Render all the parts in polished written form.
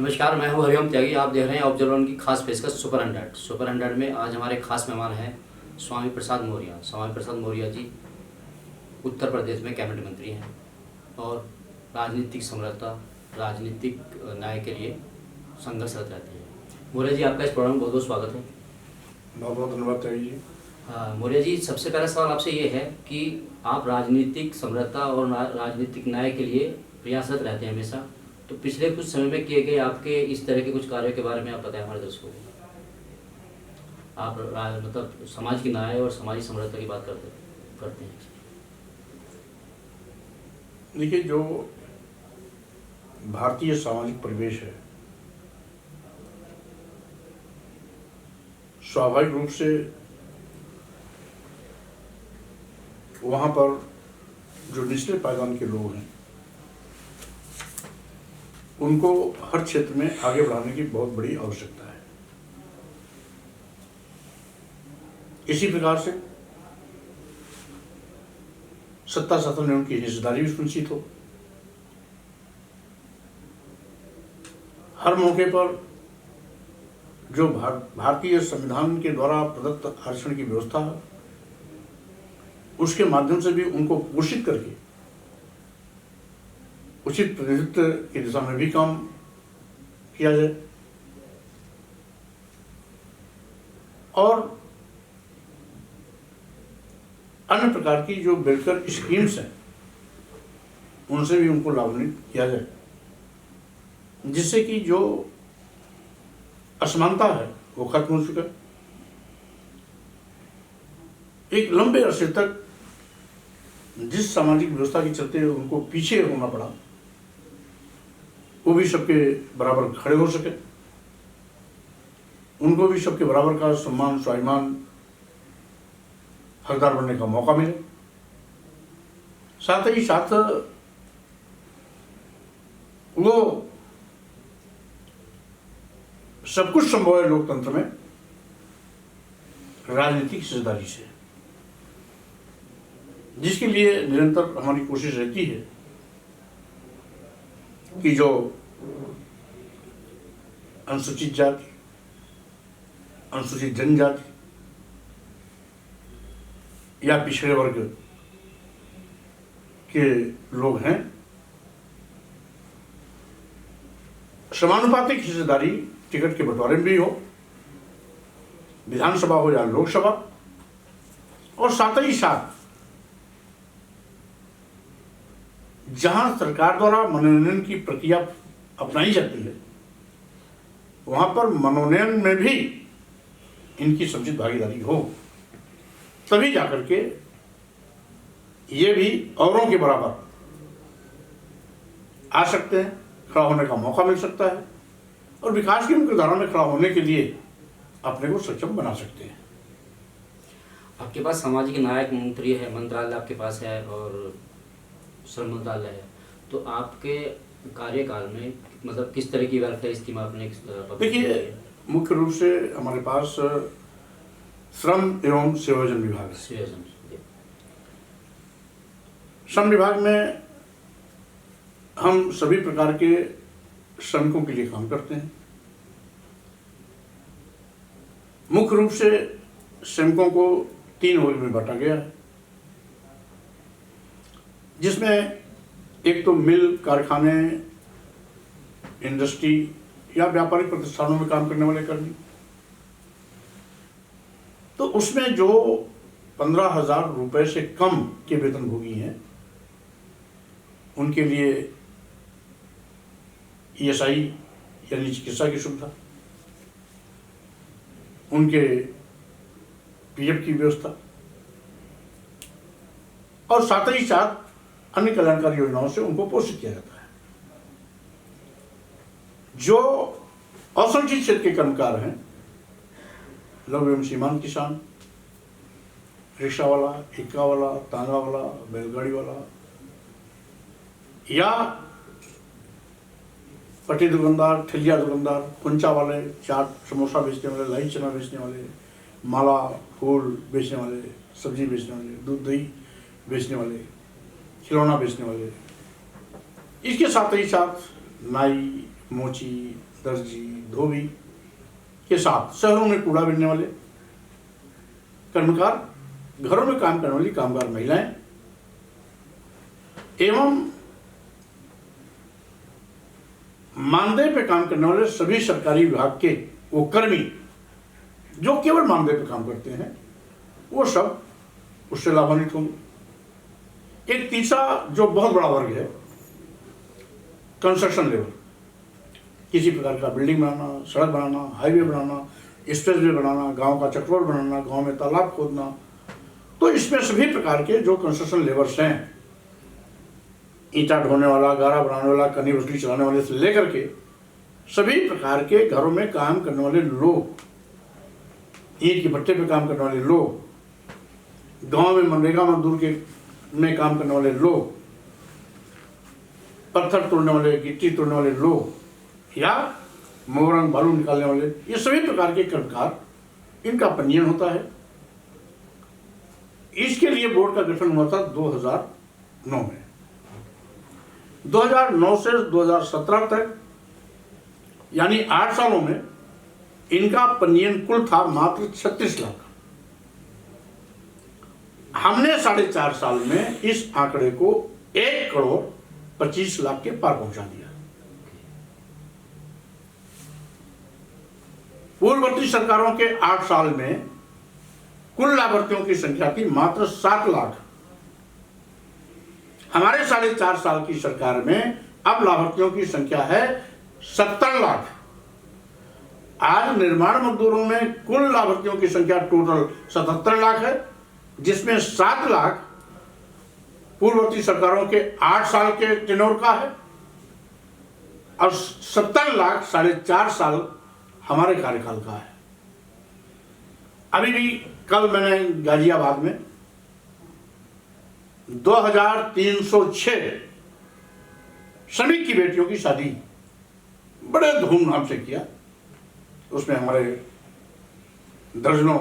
नमस्कार, मैं हूं हरिओम त्यागी। आप देख रहे हैं ऑब्जर्वर की खास पेशकश सुपर 100 में आज हमारे खास मेहमान हैं स्वामी प्रसाद मौर्य। स्वामी प्रसाद मौर्य जी उत्तर प्रदेश में कैबिनेट मंत्री हैं और राजनीतिक समरसता, राजनीतिक न्याय के लिए संघर्षरत रहते हैं। मौर्य जी, आपका इस प्रोग्राम में बहुत बहुत स्वागत है। बहुत बहुत धन्यवाद त्यागी जी। हाँ मौर्य जी, सबसे पहला सवाल आपसे ये है कि आप राजनीतिक समरसता और राजनीतिक न्याय के लिए प्रयासरत रहते हैं हमेशा, तो पिछले कुछ समय में किए गए आपके इस तरह के कुछ कार्यों के बारे में आप बताएं हमारे दर्शकों को। आप मतलब समाज की न्याय और सामाजिक समरसता की बात करते हैं। देखिए, जो भारतीय सामाजिक परिवेश है, स्वाभाविक रूप से वहाँ पर जो निचले पायदान के लोग हैं उनको हर क्षेत्र में आगे बढ़ाने की बहुत बड़ी आवश्यकता है। इसी प्रकार से सत्ता शासन में उनकी हिस्सेदारी भी सुनिश्चित हो। हर मौके पर जो भारतीय संविधान के द्वारा प्रदत्त आरक्षण की व्यवस्था है उसके माध्यम से भी उनको पोषित करके उचित प्रतिनिधित्व की दिशा में भी काम किया जाए और अन्य प्रकार की जो वेलफेयर स्कीम्स हैं उनसे भी उनको लाभान्वित किया जाए, जिससे कि जो असमानता है वो खत्म हो चुका। एक लंबे अरसे तक जिस सामाजिक व्यवस्था के चलते उनको पीछे होना पड़ा, वो भी सबके बराबर खड़े हो सके, उनको भी सबके बराबर का सम्मान, स्वाभिमान, हकदार बनने का मौका मिले। साथ ही साथ वो सब कुछ संभव है लोकतंत्र में राजनीतिक हिस्सेदारी से, जिसके लिए निरंतर हमारी कोशिश रहती है कि जो अनुसूचित जाति, अनुसूचित जनजाति या पिछड़े वर्ग के लोग हैं, समानुपातिक हिस्सेदारी टिकट के बंटवारे में भी हो, विधानसभा हो या लोकसभा, और साथ ही साथ जहां सरकार द्वारा मनोनयन की प्रक्रिया अपनाई जाती है वहां पर मनोनयन में भी इनकी समुचित भागीदारी हो, तभी जाकर के ये भी औरों के बराबर आ सकते हैं, खड़ा होने का मौका मिल सकता है और विकास की मुख्य धारा में खड़ा होने के लिए अपने को सक्षम बना सकते हैं। आपके पास सामाजिक न्याय मंत्री है, मंत्रालय आपके पास है और श्रम मंत्रालय है, तो आपके कार्यकाल में मतलब किस तरह की वेलफेयर स्कीम आपने? देखिए, मुख्य रूप से हमारे पास श्रम एवं सेवायोजन विभाग है। श्रम विभाग में हम सभी प्रकार के श्रमिकों के लिए काम करते हैं। मुख्य रूप से श्रमिकों को 3 वर्ग में बांटा गया है, जिसमें एक तो मिल, कारखाने, इंडस्ट्री या व्यापारिक प्रतिष्ठानों में काम करने वाले कर्मी, तो उसमें जो 15,000 रुपए से कम के वेतनभोगी हैं उनके लिए ESI यानी चिकित्सा की सुविधा, उनके PF की व्यवस्था और साथ ही साथ अन्य कल्याणकारी योजनाओं से उनको पोषित किया जाता है। जो असंगठित क्षेत्र के कर्मकार हैं, लघु एवं सीमांत किसान, रिक्शा वाला, इक्का वाला, तांगा वाला, बैलगाड़ी वाला या पट्टी दुकानदार, ठेलिया दुकानदार, कुंचा वाले, चाट समोसा बेचने वाले, लाई चना बेचने वाले, माला फूल बेचने वाले, सब्जी बेचने वाले, दूध दही बेचने वाले, खिलौना बेचने वाले, इसके साथ ही साथ नाई, मोची, दर्जी, धोबी के साथ शहरों में कूड़ा बीनने वाले कर्मकार, घरों में काम करने वाली कामगार महिलाएं एवं मानदेय पे काम करने वाले सभी सरकारी विभाग के वो कर्मी जो केवल मानदेय पे काम करते हैं, वो सब उससे लाभान्वित होंगे। एक तीसरा जो बहुत बड़ा वर्ग है, कंस्ट्रक्शन लेबर, किसी प्रकार का बिल्डिंग बनाना, सड़क बनाना, हाईवे बनाना, एक्सप्रेसवे बनाना, गांव का चक्रोड बनाना, गांव में तालाब खोदना, तो इसमें सभी प्रकार के जो कंस्ट्रक्शन लेबर्स हैं, ईंटा ढोने वाला, गारा बनाने वाला, कनी वसूली चलाने वाले से लेकर के सभी प्रकार के घरों में काम करने वाले लोग, ईंट के भट्टे पे काम करने वाले लोग, गांव में मनरेगा मजदूर के में काम करने वाले लोग, पत्थर तोड़ने वाले, गिट्टी तोड़ने वाले लोग या मोरंग बालू निकालने वाले, ये सभी प्रकार के कर्मकार, इनका पंजीयन होता है। इसके लिए बोर्ड का गठन हुआ था 2009 में। 2009 से 2017 तक यानी 8 सालों में इनका पंजीयन कुल था मात्र 36 लाख। हमने 4.5 साल में इस आंकड़े को 1,25,00,000 के पार पहुंचा दिया। पूर्ववर्ती सरकारों के 8 साल में कुल लाभार्थियों की संख्या थी मात्र 7 लाख। हमारे 4.5 साल की सरकार में अब लाभार्थियों की संख्या है 70 लाख। आज निर्माण मजदूरों में कुल लाभार्थियों की संख्या टोटल 77 लाख है, जिसमें 7 लाख पूर्ववर्ती सरकारों के 8 साल के टेन्योर का है और 70 लाख 4.5 साल हमारे कार्यकाल का है। अभी भी कल मैंने गाजियाबाद में 2306 श्रमिक की बेटियों की शादी बड़े धूमधाम से किया। उसमें हमारे दर्जनों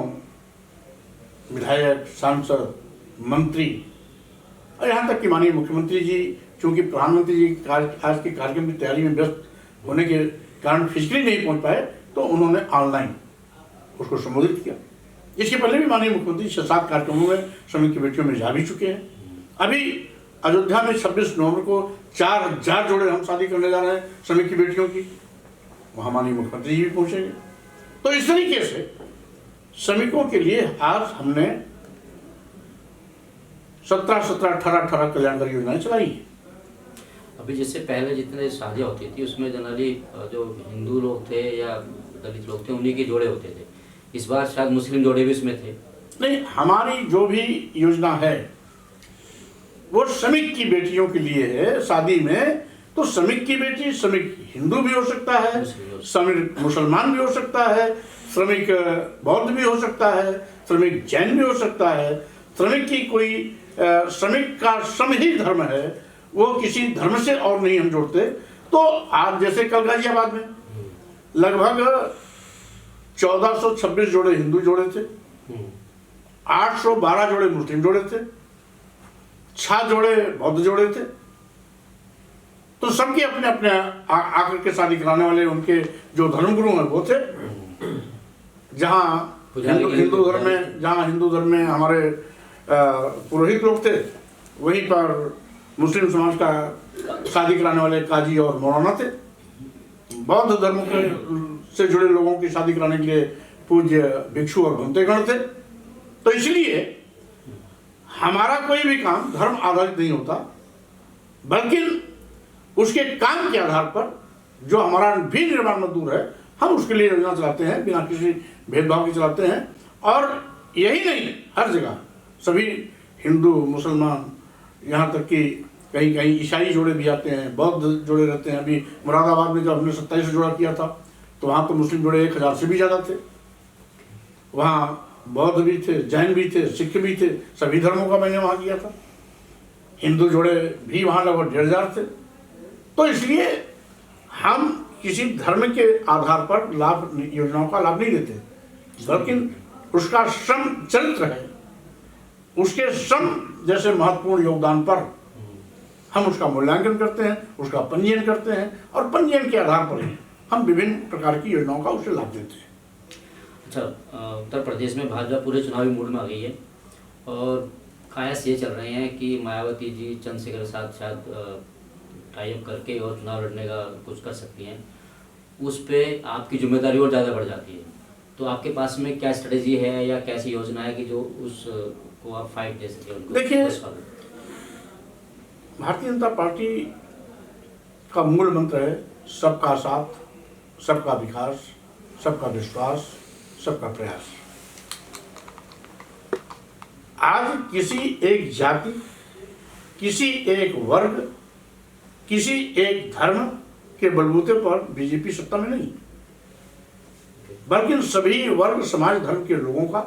विधायक, सांसद, मंत्री और यहाँ तक कि माननीय मुख्यमंत्री जी, चूंकि प्रधानमंत्री जी आज के कार्यक्रम की तैयारी में व्यस्त होने के कारण फिजिकली नहीं पहुंच पाए, तो उन्होंने ऑनलाइन उसको संबोधित किया। इसके पहले भी माननीय मुख्यमंत्री 6-7 कार्यक्रमों में श्रमिक की बेटियों में जा भी चुके हैं। अभी अयोध्या में 26 नवंबर को 4000 जोड़े हम शादी करने जा रहे हैं श्रमिक की बेटियों की, वहां माननीय मुख्यमंत्री जी भी पहुंचेंगे। तो इस तरीके से श्रमिकों के लिए आज हमने 17-18 कल्याणकारी योजनाएं चलाई हैं। अभी जैसे पहले जितने शादियाँ होती थी उसमें जनरली जो हिंदू लोग थे या दलित लोग थे उन्हीं के जोड़े होते थे। इस बार शायद मुस्लिम जोड़े भी उसमें थे। नहीं, हमारी जो भी योजना है वो श्रमिक की बेटियों के लिए है। शादी में तो श्रमिक की बेटी, श्रमिक हिंदू भी हो सकता है, श्रमिक मुसलमान भी हो सकता है, श्रमिक बौद्ध भी हो सकता है, श्रमिक जैन भी हो सकता है। श्रमिक की कोई श्रमिक का श्रम ही धर्म है, वो किसी धर्म से और नहीं हम जोड़ते। तो आज जैसे कल गाजियाबाद में लगभग 1426 जोड़े हिंदू जोड़े थे, 812 जोड़े मुस्लिम जोड़े थे, 6 जोड़े बौद्ध जोड़े थे। तो सबके अपने अपने आकर के शादी कराने वाले उनके जो धर्मगुरु हैं वो थे। जहाँ हिंदू धर्म में हमारे पुरोहित लोग थे, वहीं पर मुस्लिम समाज का शादी कराने वाले काजी और मौलाना थे। बौद्ध धर्म के से जुड़े लोगों की शादी कराने के लिए पूज्य भिक्षु और भंतेगण थे। तो इसलिए हमारा कोई भी काम धर्म आधारित नहीं होता, बल्कि उसके काम के आधार पर जो हमारा भी निर्माण मजदूर है हम उसके लिए योजना चलाते हैं, बिना किसी भेदभाव के चलाते हैं। और यही नहीं, हर जगह सभी हिंदू, मुसलमान, यहाँ तक कि कहीं कहीं ईसाई जोड़े भी आते हैं, बौद्ध जोड़े रहते हैं। अभी मुरादाबाद में जब हमने 27 जोड़ा किया था तो वहाँ तो मुस्लिम जोड़े 1000 से भी ज़्यादा थे। वहाँ बौद्ध भी थे, जैन भी थे, सिख भी थे, सभी धर्मों का मैंने वहाँ किया था। हिंदू जोड़े भी वहाँ लगभग 1500 थे। तो इसलिए हम किसी धर्म के आधार पर योजनाओं का लाभ नहीं देते, बल्कि उसका श्रम चरित्र है, उसके श्रम जैसे महत्वपूर्ण योगदान पर हम उसका मूल्यांकन करते हैं, उसका पंजीयन करते हैं और पंजीयन के आधार पर ही हम विभिन्न प्रकार की योजनाओं का उसे लाभ देते हैं। अच्छा, उत्तर प्रदेश में भाजपा पूरे चुनावी मूड में आ गई है और कयास ये चल रहे हैं कि मायावती जी चंद्रशेखर के साथ शायद टाई अप करके और चुनाव लड़ने का कुछ कर सकती हैं। उस पे आपकी जिम्मेदारी और ज़्यादा बढ़ जाती है, तो आपके पास में क्या स्ट्रेटजी है या कैसी योजना है कि जो उस को आप फाइट दे सके उनको? देखिए, भारतीय जनता पार्टी का मूल मंत्र है सबका साथ, सबका विकास, सबका विश्वास, सबका प्रयास। आज किसी एक जाति, किसी एक वर्ग, किसी एक धर्म के बलबूते पर बीजेपी सत्ता में नहीं, बल्कि सभी वर्ग समाज धर्म के लोगों का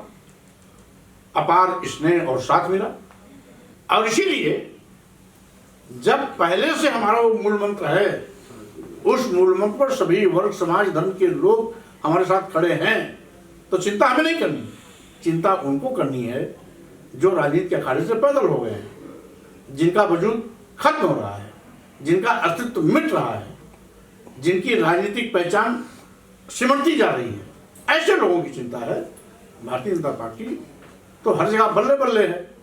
अपार स्नेह और साथ मिला। और इसीलिए जब पहले से हमारा वो मूल मंत्र है, उस मूल मंत्र पर सभी वर्ग समाज धर्म के लोग हमारे साथ खड़े हैं, तो चिंता हमें नहीं करनी। चिंता उनको करनी है जो राजनीति के अखाड़े से पैदल हो गए हैं, जिनका वजूद खत्म हो रहा है, जिनका अस्तित्व मिट रहा है, जिनकी राजनीतिक पहचान सिमटती जा रही है। ऐसे लोगों की चिंता है। भारतीय जनता पार्टी तो हर जगह बल्ले बल्ले है,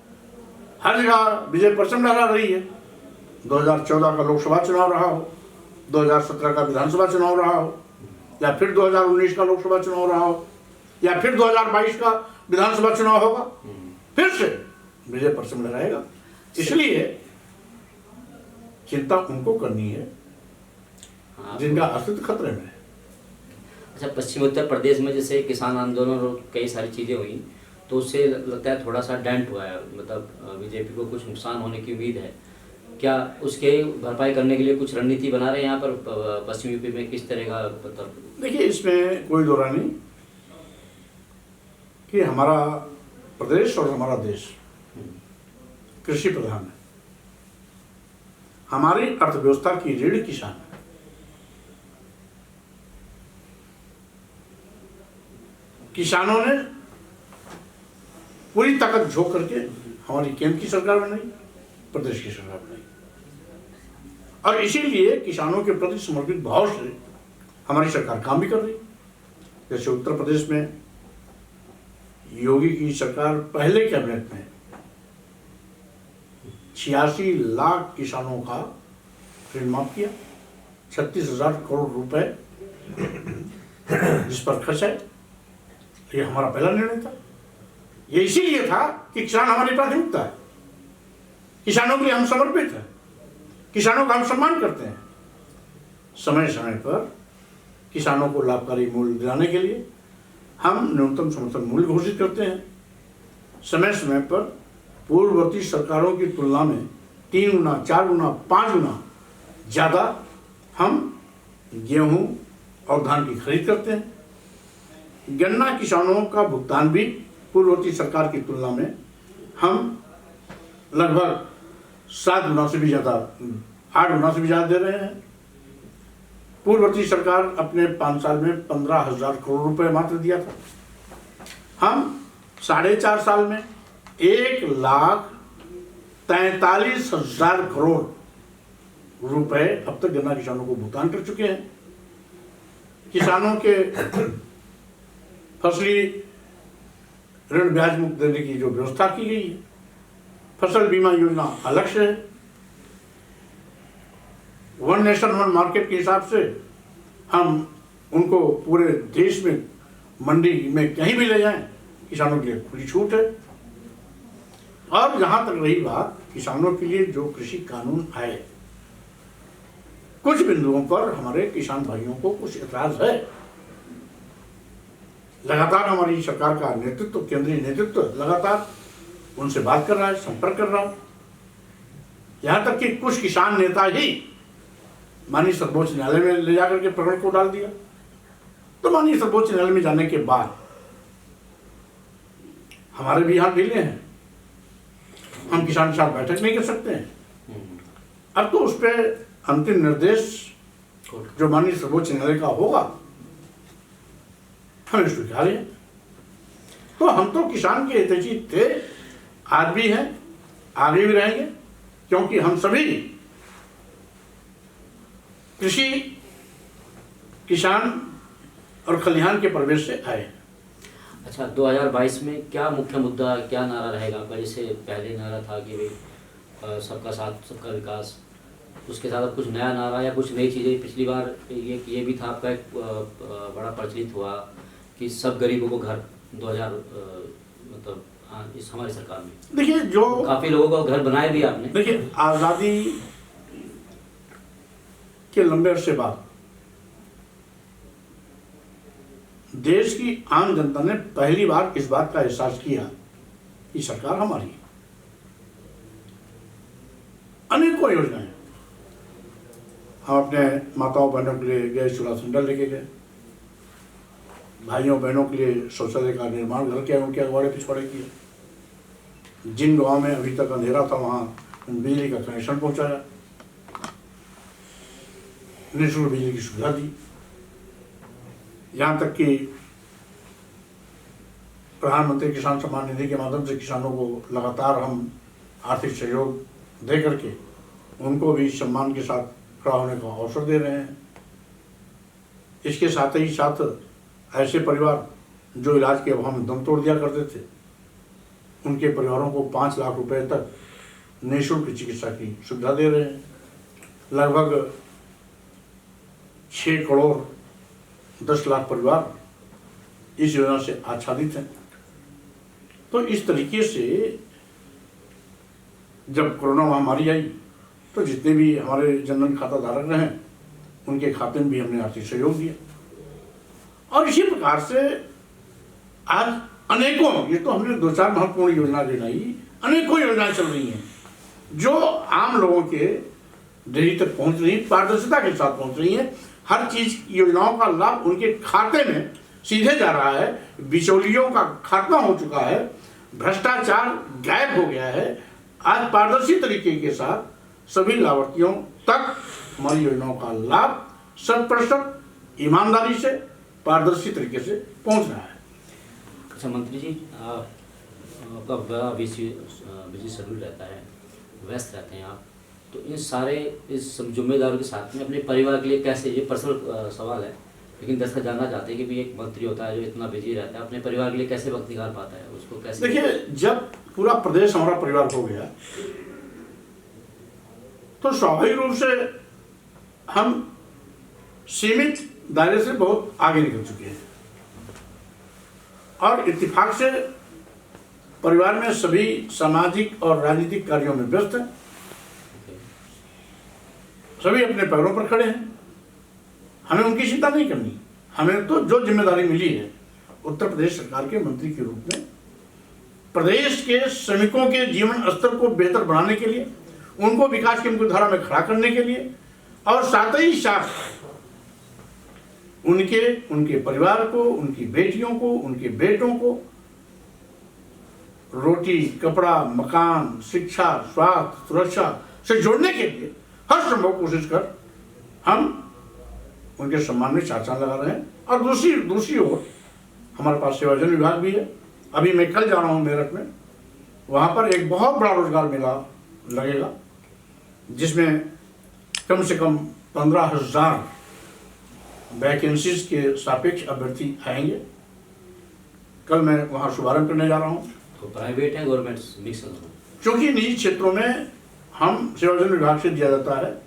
हर जगह विजय परचम लहरा रही है। 2014 का लोकसभा चुनाव रहा हो, 2017 का विधानसभा चुनाव रहा हो, या फिर 2019 का लोकसभा चुनाव रहा हो, या फिर 2022 का विधानसभा चुनाव होगा, फिर से विजय परचम लहराएगा। इसलिए चिंता उनको करनी है जिनका अस्तित्व खतरे में है। अच्छा, पश्चिम उत्तर प्रदेश में जैसे किसान आंदोलन और कई सारी चीज़ें हुई, तो उससे लगता है थोड़ा सा डेंट हुआ है, मतलब बीजेपी को कुछ नुकसान होने की उम्मीद है। क्या उसके भरपाई करने के लिए कुछ रणनीति बना रहे हैं यहाँ पर पश्चिम यूपी में? किस तरह का मतलब? देखिए, इसमें कोई दो राय नहीं कि हमारा प्रदेश और हमारा देश कृषि प्रधान है। हमारी अर्थव्यवस्था की रीढ़ किसान है। किसानों ने पूरी ताकत झोंक करके हमारी केंद्र की सरकार बनाई, प्रदेश की सरकार बनाई, और इसीलिए किसानों के प्रति समर्पित भाव से हमारी सरकार काम भी कर रही। जैसे उत्तर प्रदेश में योगी की सरकार पहले कैबिनेट में 86 लाख किसानों का ऋण माफ किया, 36,000 करोड़ रुपए जिस पर खर्च है। ये हमारा पहला निर्णय था। ये इसीलिए था कि किसान हमारी प्राथमिकता है, किसानों के लिए हम समर्पित हैं, किसानों का हम सम्मान करते हैं। समय समय पर किसानों को लाभकारी मूल्य दिलाने के लिए हम न्यूनतम समर्थन मूल्य घोषित करते हैं। समय समय पर पूर्ववर्ती सरकारों की तुलना में 3 गुना, 4 गुना, 5 गुना ज़्यादा हम गेहूं और धान की खरीद करते हैं। गन्ना किसानों का भुगतान भी पूर्ववर्ती सरकार की तुलना में हम लगभग 7 गुना से भी ज़्यादा, 8 गुना से भी ज़्यादा दे रहे हैं। पूर्ववर्ती सरकार अपने 5 साल में 15,000 करोड़ रुपए मात्र दिया था। हम 4.5 साल में 1,43,000 करोड़ रुपए अब तक गन्ना किसानों को भुगतान कर चुके हैं। किसानों के फसली ऋण ब्याज मुक्त देने की जो व्यवस्था की गई है, फसल बीमा योजना अलग से है। वन नेशन वन मार्केट के हिसाब से हम उनको पूरे देश में मंडी में कहीं भी ले जाएं, किसानों के लिए खुली छूट है। और जहां तक रही बात किसानों के लिए जो कृषि कानून आए, कुछ बिंदुओं पर हमारे किसान भाइयों को कुछ एतराज है। लगातार हमारी सरकार का नेतृत्व, केंद्रीय नेतृत्व लगातार उनसे बात कर रहा है, संपर्क कर रहा है। यहां तक कि कुछ किसान नेता ही माननीय सर्वोच्च न्यायालय में ले जाकर के प्रकरण को डाल दिया। तो माननीय सर्वोच्च न्यायालय में जाने के बाद हमारे भी हाथ ढीले हैं, हम किसान के साथ बैठक नहीं कर सकते हैं। अब तो उस पर अंतिम निर्देश जो माननीय सर्वोच्च न्यायालय का होगा हमें स्वीकार है। तो हम तो किसान के हितैषी थे, आज भी हैं, आगे भी रहेंगे, क्योंकि हम सभी कृषि, किसान और खलिहान के प्रवेश से आए। अच्छा, 2022 में क्या मुख्य मुद्दा, क्या नारा रहेगा आपका? जैसे पहले नारा था कि भाई सबका साथ सबका विकास, उसके साथ अब कुछ नया नारा या कुछ नई चीज़ें? पिछली बार ये भी था आपका एक बड़ा प्रचलित हुआ कि सब गरीबों को घर 2000 मतलब इस हमारी सरकार में देखिए, जो काफ़ी लोगों को घर बनाए भी आपने। देखिए, आज़ादी के लंबे अरसे बाद देश की आम जनता ने पहली बार इस बात का एहसास किया कि सरकार हमारी है। अनेकों योजनाएं हम अपने माताओं बहनों के लिए गैस चूल्हा सिलेंडर लेके गए, भाइयों बहनों के लिए शौचालय का निर्माण घर के उनके अगवाड़े पिछवाड़े किए, जिन गांव में अभी तक अंधेरा था वहां बिजली का कनेक्शन पहुंचाया, निःशुल्क बिजली की सुविधा दी। यहाँ तक कि प्रधानमंत्री किसान सम्मान निधि के माध्यम से किसानों को लगातार हम आर्थिक सहयोग दे करके उनको भी सम्मान के साथ खड़ा होने का अवसर दे रहे हैं। इसके साथ ही साथ ऐसे परिवार जो इलाज के अभाव में दम तोड़ दिया करते थे, उनके परिवारों को 5 लाख रुपए तक निःशुल्क चिकित्सा की सुविधा दे रहे हैं। लगभग 6 करोड़ 10 लाख परिवार इस योजना से आच्छादित हैं। तो इस तरीके से जब कोरोना महामारी आई तो जितने भी हमारे जनधन खाता धारक रहे उनके खाते में भी हमने आर्थिक सहयोग दिया। और इसी प्रकार से आज अनेकों, ये तो हमने 2-4 महत्वपूर्ण योजना गिनाई, अनेकों योजनाएं चल रही हैं जो आम लोगों के डेरी तक पहुंच रही, पारदर्शिता के साथ पहुंच रही हैं। हर चीज योजनाओं का लाभ उनके खाते में सीधे जा रहा है, बिचौलियों का खात्मा हो चुका है, भ्रष्टाचार गायब हो गया है। आज पारदर्शी तरीके के साथ सभी लाभार्थियों तक हमारी योजनाओं का लाभ 100% ईमानदारी से, पारदर्शी तरीके से पहुंच रहा है। अच्छा मंत्री जी, आपका बड़ा बिजी शेड्यूल रहता है, व्यस्त रहते हैं आप, तो इन सारे इस जिम्मेदारों के साथ में अपने परिवार के लिए कैसे, ये पर्सनल सवाल है लेकिन दर्शक जानना चाहते हैं कि भी एक मंत्री होता है जो इतना बिजी रहता है, अपने परिवार के लिए कैसे वक्त निकाल पाता है, उसको कैसे? देखिए, जब पूरा प्रदेश हमारा परिवार हो गया तो स्वाभाविक रूप से हम सीमित दायरे से बहुत आगे निकल चुके हैं और इत्तेफाक से परिवार में सभी सामाजिक और राजनीतिक कार्यों में व्यस्त हैं। सभी अपने पैरों पर खड़े हैं। हमें उनकी चिंता नहीं करनी। हमें तो जो जिम्मेदारी मिली है उत्तर प्रदेश सरकार के मंत्री के रूप में प्रदेश के श्रमिकों के जीवन स्तर को बेहतर बनाने के लिए, उनको विकास की मुख्यधारा में खड़ा करने के लिए और साथ ही साथ उनके परिवार को, उनकी बेटियों को, उनके बेटों को रोटी, कपड़ा, मकान, शिक्षा, स्वास्थ्य, सुरक्षा से जोड़ने के लिए हर संभव कोशिश कर हम उनके सम्मान में चार चांद लगा रहे हैं। और दूसरी ओर हमारे पास सेवाजन विभाग भी है। अभी मैं कल जा रहा हूँ मेरठ में, वहाँ पर एक बहुत बड़ा रोजगार मेला लगेगा जिसमें कम से कम 15,000 वैकेंसीज के सापेक्ष अभ्यर्थी आएंगे। कल मैं वहाँ शुभारंभ करने जा रहा हूँ। तो प्राइवेट है, गवर्नमेंट मिक्स? क्योंकि निजी क्षेत्रों में हम सेवाजन विभाग से दिया जाता है,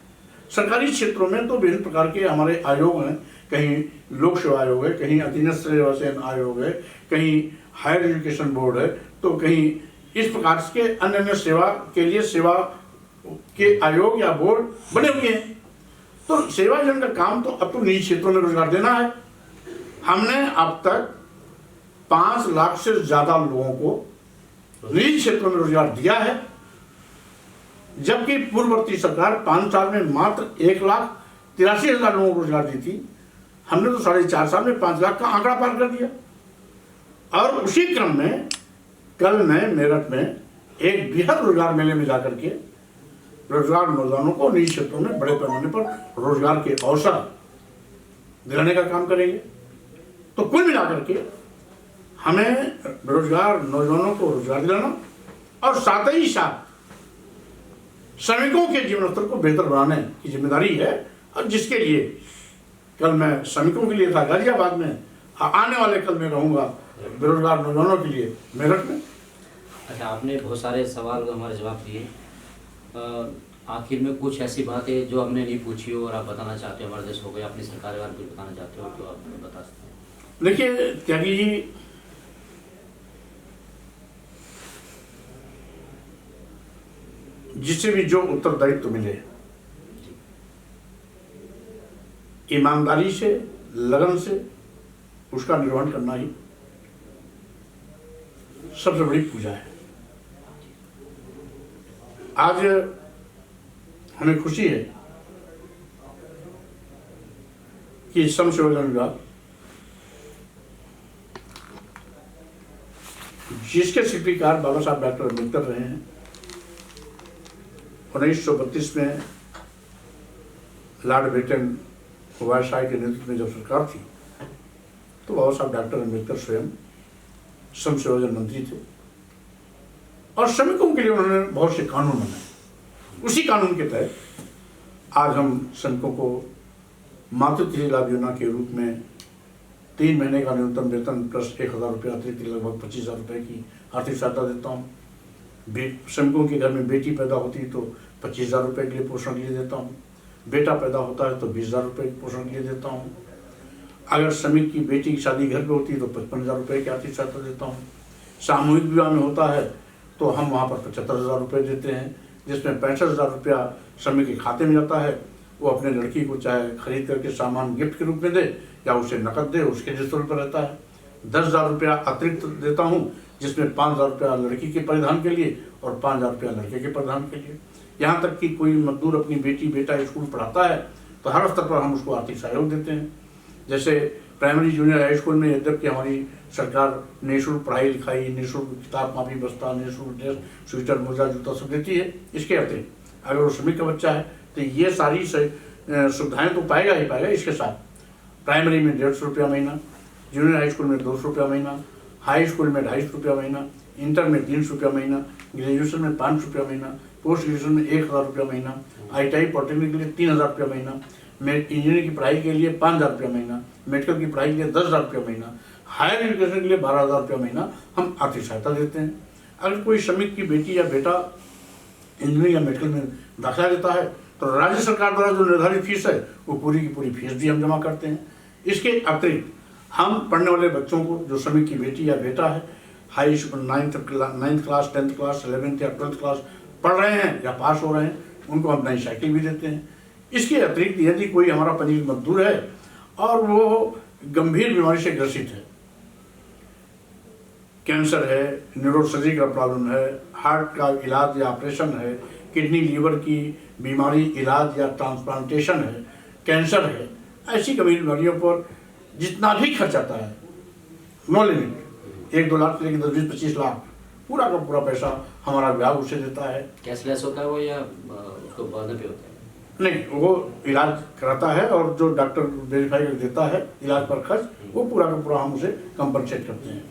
सरकारी क्षेत्रों में तो विभिन्न प्रकार के हमारे आयोग हैं। कहीं लोक सेवा आयोग है, कहीं अधीनस्थ सेवा सेन आयोग है, कहीं हायर एजुकेशन बोर्ड है, तो कहीं इस प्रकार के अन्य सेवा के लिए सेवा के आयोग या बोर्ड बने हुए हैं। तो सेवाजन का काम तो अब तो निजी क्षेत्रों में रोजगार देना है। हमने अब तक 5 लाख से ज्यादा लोगों को निजी क्षेत्रों में रोजगार दिया है, जबकि पूर्ववर्ती सरकार 5 साल में मात्र 1,83,000 लोगों को रोजगार दी थी। हमने तो 4.5 साल में 5 लाख का आंकड़ा पार कर दिया। और उसी क्रम में कल मैं मेरठ में एक बृहद रोजगार मेले में जाकर के रोजगार नौजवानों को निजी क्षेत्रों में बड़े पैमाने पर रोजगार के अवसर दिलाने का काम करेंगे। तो कुल मिलाकर के हमें रोजगार, नौजवानों को रोजगार दिलाना और साथ ही साथ श्रमिकों के जीवन स्तर को बेहतर बनाने की जिम्मेदारी है। और जिसके लिए कल मैं श्रमिकों के लिए था गाजियाबाद में, आने वाले कल मैं रहूँगा बेरोजगार नौजवानों के लिए मेरठ में। अच्छा, आपने बहुत सारे सवाल हमारे जवाब दिए। आखिर में कुछ ऐसी बातें जो हमने नहीं पूछी हो और आप बताना चाहते हो, हमारे देश हो गए, अपनी सरकार के बारे में कुछ बताना चाहते हो तो आप बता सकते हैं। देखिए त्यागी जी, जिससे भी जो उत्तरदायित्व मिले, ईमानदारी से, लगन से उसका निर्वहन करना ही सबसे बड़ी पूजा है। आज हमें खुशी है कि श्रम सेवायोजन विभाग, जिसके शिल्पकार बाबा साहब डॉक्टर अम्बेडकर रहे हैं, 1932 में लॉर्ड बेटन वायसराय के नेतृत्व में जब सरकार थी तो बाबा साहब डॉक्टर अम्बेडकर स्वयं श्रम सेवायोजन मंत्री थे और श्रमिकों के लिए उन्होंने बहुत से कानून बनाए। उसी कानून के तहत आज हम श्रमिकों को मातृत्व लाभ योजना के रूप में 3 महीने का न्यूनतम वेतन प्लस 1,000 रुपये अतिरिक्त लगभग 25,000 रुपये की आर्थिक सहायता देता हूँ। श्रमिकों के घर में बेटी पैदा होती है तो 25,000 रुपये के लिए पोषण के लिए देता हूँ। बेटा पैदा होता है तो 20,000 रुपये पोषण के लिए देता हूँ। अगर श्रमिक की बेटी की शादी घर पे होती है तो 55,000 रुपये की आर्थिक सहायता देता हूँ। सामूहिक विवाह में होता है तो हम वहाँ पर 75,000 रुपये देते हैं, जिसमें 65,000 रुपया श्रमिक के खाते में जाता है। वो अपने लड़की को चाहे खरीद करके सामान गिफ्ट के रूप में दे या उसे नकद दे, उसके रजिस्टर पर रहता है। 10,000 रुपया अतिरिक्त देता हूँ, जिसमें 5,000 रुपया लड़की के परिधान के लिए और 5,000 रुपया लड़के के परिधान के लिए। यहाँ तक कि कोई मजदूर अपनी बेटी बेटा स्कूल पढ़ाता है तो हर स्तर पर हम उसको आर्थिक सहयोग देते हैं। जैसे प्राइमरी जूनियर हाई स्कूल में यद्यपि हमारी सरकार निःशुल्क पढ़ाई लिखाई, निःशुल्क किताब कॉपी बस्ता, निःशुल्क ड्रेस, स्वेटर, मोजा, जूता सब देती है। इसके अतिरिक्त अगर वो श्रमिक का बच्चा है तो ये सारी सुविधाएं तो पाएगा ही पाएगा। इसके साथ प्राइमरी में 150 रुपया महीना, जूनियर हाई स्कूल में 200 रुपया महीना, हाई स्कूल में 250 रुपया महीना, इंटर में 300 रुपया महीना, ग्रेजुएशन में 500 रुपया महीना, पोस्ट ग्रेजुएशन में 1,000 रुपया महीना, ITI पॉलिटेक्निक के लिए 3,000 रुपया महीना, इंजीनियरिंग की पढ़ाई के लिए 5,000 रुपया महीना, मेडिकल की पढ़ाई के लिए 10,000 रुपया महीना, हायर एजुकेशन के लिए 12,000 रुपया महीना हम आर्थिक सहायता देते हैं। अगर कोई श्रमिक की बेटी या बेटा इंजीनियरिंग या मेडिकल में दाखिला लेता है तो राज्य सरकार द्वारा जो निर्धारित फीस है वो पूरी की पूरी फीस भी हम जमा करते हैं। इसके अतिरिक्त हम पढ़ने वाले बच्चों को, जो श्रमिक की बेटी या बेटा है, high school 9th class, 10th class, 11th या 12th क्लास पढ़ रहे हैं या पास हो रहे हैं, उनको हम नई साइकिल भी देते हैं। इसके अतिरिक्त यदि कोई हमारा पंजीकृत मजदूर है और वो गंभीर बीमारी से ग्रसित है, कैंसर है, न्यूरोसर्जरी का प्रॉब्लम है, हार्ट का इलाज या ऑपरेशन है, किडनी लीवर की बीमारी इलाज या ट्रांसप्लांटेशन है, कैंसर है, ऐसी गंभीर बीमारियों पर जितना भी खर्च आता है, नो लिमिट, 1-2 लाख से लेकर 10-20-25 लाख पूरा का पूरा पैसा हमारा विभाग उसे देता है। कैशलेस होता है वो या उसको बहाने पे होता है? नहीं, वो इलाज कराता है और जो डॉक्टर वेरीफाई कर देता है इलाज पर खर्च, वो पूरा का पूरा हम उसे कंपनसेट करते हैं।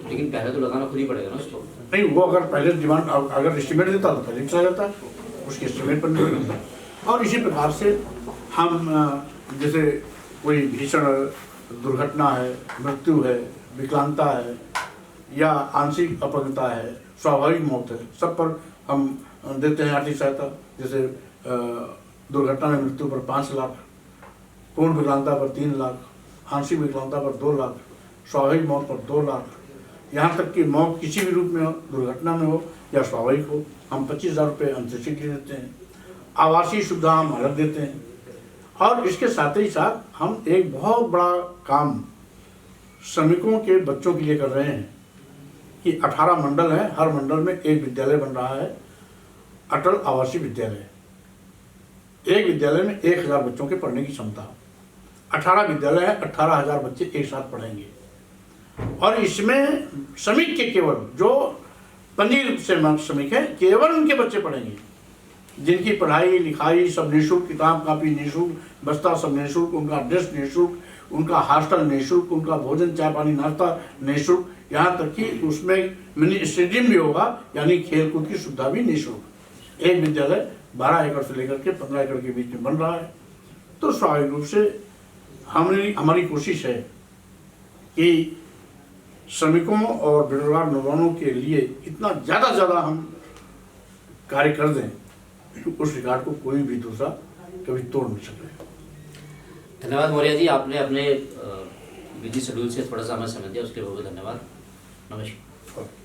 लेकिन पहले तो लगाना खुद ही पड़ेगा ना उसको? नहीं, वो अगर पहले डिमांड अगर एस्टिमेट देता तो पहले चला जाता है, उसके एस्टिमेट पर निर्भर करता है। और इसी प्रकार से हम जैसे कोई भीषण दुर्घटना है, मृत्यु है, विकलांगता है या आंशिक अपंगता है, स्वाभाविक मौत है, सब पर हम देते हैं आर्थिक सहायता। जैसे दुर्घटना में मृत्यु पर 5 लाख, पूर्ण विकलांगता पर 3 लाख, आंशिक विकलांगता पर 2 लाख, स्वाभाविक मौत पर 2 लाख, यहाँ तक कि मौत किसी भी रूप में हो, दुर्घटना में हो या स्वाभाविक हो, हम 25,000 रुपये अंत्येष्टि के लिए देते हैं। आवासीय सुविधा हम अलग देते हैं। और इसके साथ ही साथ हम एक बहुत बड़ा काम श्रमिकों के बच्चों के लिए कर रहे हैं कि 18 मंडल हैं, हर मंडल में एक विद्यालय बन रहा है, अटल आवासीय विद्यालय। एक विद्यालय में 1,000 बच्चों के पढ़ने की क्षमता, 18 विद्यालय है, 18,000 बच्चे एक साथ पढ़ेंगे। और इसमें श्रमिक के केवल जो पंजीकृत से श्रमिक है, केवल उनके बच्चे पढ़ेंगे, जिनकी पढ़ाई लिखाई सब निःशुल्क, किताब कापी निःशुल्क, बस्ता सब निःशुल्क, उनका ड्रेस निःशुल्क, उनका हॉस्टल निःशुल्क, उनका भोजन चाय पानी नाश्ता निःशुल्क, यहाँ तक कि उसमें मिनी स्टेडियम भी होगा, यानी खेलकूद की सुविधा भी निःशुल्क। एक विद्यालय 12 एकड़ से लेकर के 15 एकड़ के बीच में बन रहा है। तो स्वाभाविक रूप से हमारी कोशिश है कि श्रमिकों और बेरोजगार नौजवानों के लिए इतना ज़्यादा हम कार्य कर दें कि उस रिकॉर्ड को कोई भी दूसरा कभी तोड़ नहीं सके। धन्यवाद मौर्य जी, आपने अपने बिजी शेड्यूल से थोड़ा सा हमें समय दिया, उसके लिए बहुत बहुत धन्यवाद। नमस्कार।